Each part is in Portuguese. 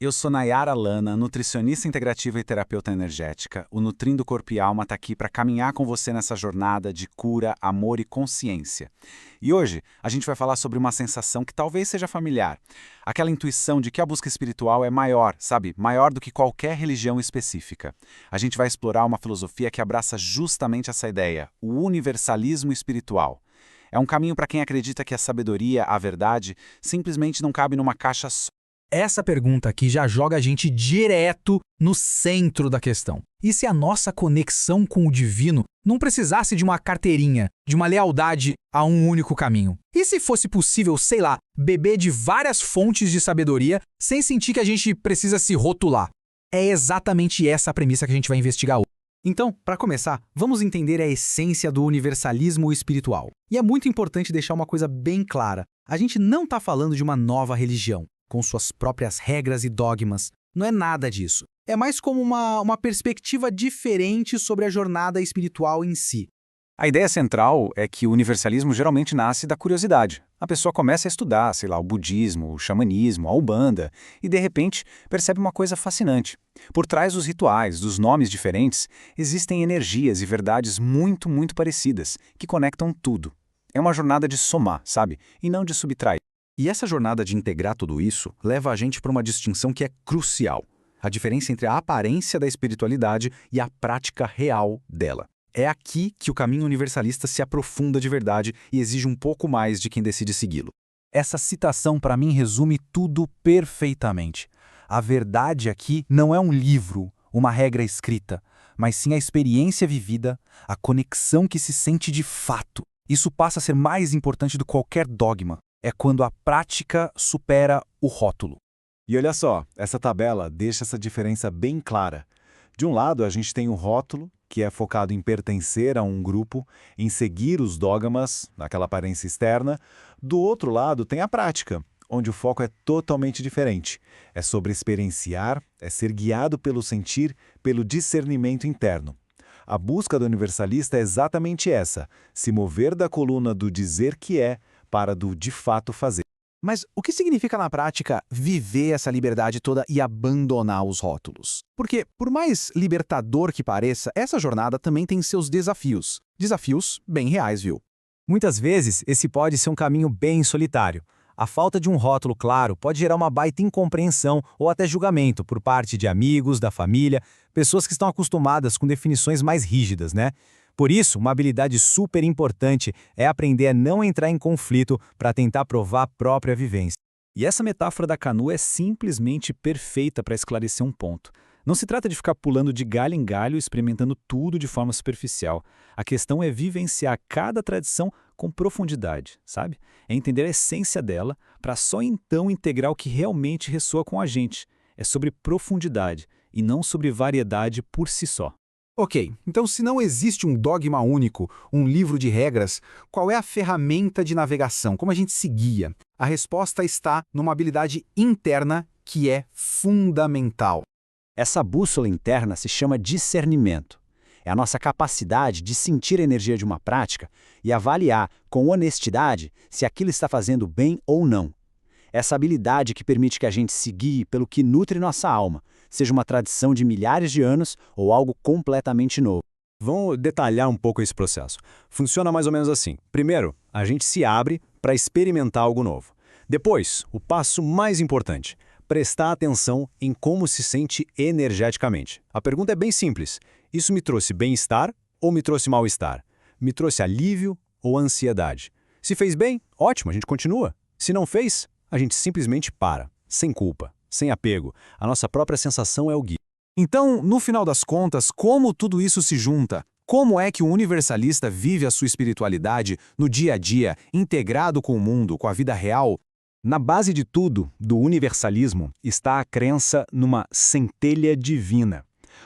Eu sou Nayara Lana, nutricionista integrativa e terapeuta energética. O Nutrindo Corpo e Alma está aqui para caminhar com você nessa jornada de cura, amor e consciência. E hoje a gente vai falar sobre uma sensação que talvez seja familiar. Aquela intuição de que a busca espiritual é maior, sabe? Maior do que qualquer religião específica. A gente vai explorar uma filosofia que abraça justamente essa ideia, o universalismo espiritual. É um caminho para quem acredita que a sabedoria, a verdade, simplesmente não cabe numa caixa só. Essa pergunta aqui já joga a gente direto no centro da questão. E se a nossa conexão com o divino não precisasse de uma carteirinha, de uma lealdade a um único caminho? E se fosse possível, sei lá, beber de várias fontes de sabedoria sem sentir que a gente precisa se rotular? É exatamente essa a premissa que a gente vai investigar hoje. Então, para começar, vamos entender a essência do universalismo espiritual. E é muito importante deixar uma coisa bem clara. A gente não está falando de uma nova religião, com suas próprias regras e dogmas. Não é nada disso. É mais como uma perspectiva diferente sobre a jornada espiritual em si. A ideia central é que o universalismo geralmente nasce da curiosidade. A pessoa começa a estudar, sei lá, o budismo, o xamanismo, a umbanda, e de repente percebe uma coisa fascinante. Por trás dos rituais, dos nomes diferentes, existem energias e verdades muito, muito parecidas, que conectam tudo. É uma jornada de somar, sabe? E não de subtrair. E essa jornada de integrar tudo isso leva a gente para uma distinção que é crucial. A diferença entre a aparência da espiritualidade e a prática real dela. É aqui que o caminho universalista se aprofunda de verdade e exige um pouco mais de quem decide segui-lo. Essa citação, para mim, resume tudo perfeitamente. A verdade aqui não é um livro, uma regra escrita, mas sim a experiência vivida, a conexão que se sente de fato. Isso passa a ser mais importante do que qualquer dogma. É quando a prática supera o rótulo. E olha só, essa tabela deixa essa diferença bem clara. De um lado, a gente tem o rótulo, que é focado em pertencer a um grupo, em seguir os dogmas, naquela aparência externa. Do outro lado, tem a prática, onde o foco é totalmente diferente. É sobre experienciar, é ser guiado pelo sentir, pelo discernimento interno. A busca do universalista é exatamente essa, se mover da coluna do dizer que é, para do de fato fazer. Mas o que significa na prática viver essa liberdade toda e abandonar os rótulos? Porque, por mais libertador que pareça, essa jornada também tem seus desafios. Desafios bem reais, viu? Muitas vezes, esse pode ser um caminho bem solitário. A falta de um rótulo claro pode gerar uma baita incompreensão ou até julgamento por parte de amigos, da família, pessoas que estão acostumadas com definições mais rígidas, né? Por isso, uma habilidade super importante é aprender a não entrar em conflito para tentar provar a própria vivência. E essa metáfora da canoa é simplesmente perfeita para esclarecer um ponto. Não se trata de ficar pulando de galho em galho e experimentando tudo de forma superficial. A questão é vivenciar cada tradição com profundidade, sabe? É entender a essência dela para só então integrar o que realmente ressoa com a gente. É sobre profundidade e não sobre variedade por si só. Ok, então se não existe um dogma único, um livro de regras, qual é a ferramenta de navegação? Como a gente se guia? A resposta está numa habilidade interna que é fundamental. Essa bússola interna se chama discernimento. É a nossa capacidade de sentir a energia de uma prática e avaliar com honestidade se aquilo está fazendo bem ou não. Essa habilidade que permite que a gente se guie pelo que nutre nossa alma, seja uma tradição de milhares de anos ou algo completamente novo. Vamos detalhar um pouco esse processo. Funciona mais ou menos assim. Primeiro, a gente se abre para experimentar algo novo. Depois, o passo mais importante, prestar atenção em como se sente energeticamente. A pergunta é bem simples. Isso me trouxe bem-estar ou me trouxe mal-estar? Me trouxe alívio ou ansiedade? Se fez bem, ótimo, a gente continua. Se não fez, a gente simplesmente para, sem culpa, sem apego. A nossa própria sensação é o guia. Então, no final das contas, como tudo isso se junta? Como é que o universalista vive a sua espiritualidade no dia a dia, integrado com o mundo, com a vida real? Na base de tudo, do universalismo, está a crença numa centelha divina.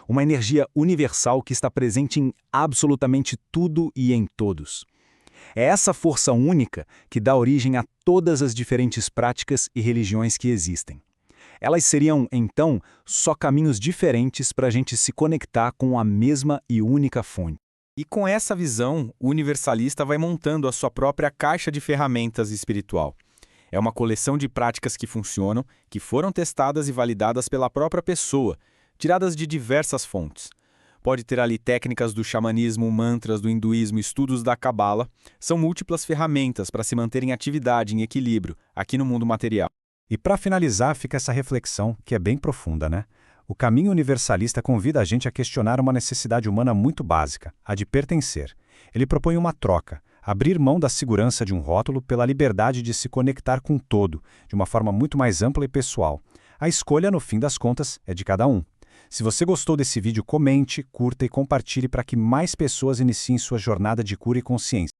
Uma energia universal que está presente em absolutamente tudo e em todos. É essa força única que dá origem a todas as diferentes práticas e religiões que existem. Elas seriam, então, só caminhos diferentes para a gente se conectar com a mesma e única fonte. E com essa visão, o universalista vai montando a sua própria caixa de ferramentas espiritual. É uma coleção de práticas que funcionam, que foram testadas e validadas pela própria pessoa, tiradas de diversas fontes. Pode ter ali técnicas do xamanismo, mantras do hinduísmo, estudos da cabala. São múltiplas ferramentas para se manter em atividade, em equilíbrio, aqui no mundo material. E para finalizar, fica essa reflexão, que é bem profunda, né? O caminho universalista convida a gente a questionar uma necessidade humana muito básica, a de pertencer. Ele propõe uma troca, abrir mão da segurança de um rótulo pela liberdade de se conectar com o todo, de uma forma muito mais ampla e pessoal. A escolha, no fim das contas, é de cada um. Se você gostou desse vídeo, comente, curta e compartilhe para que mais pessoas iniciem sua jornada de cura e consciência.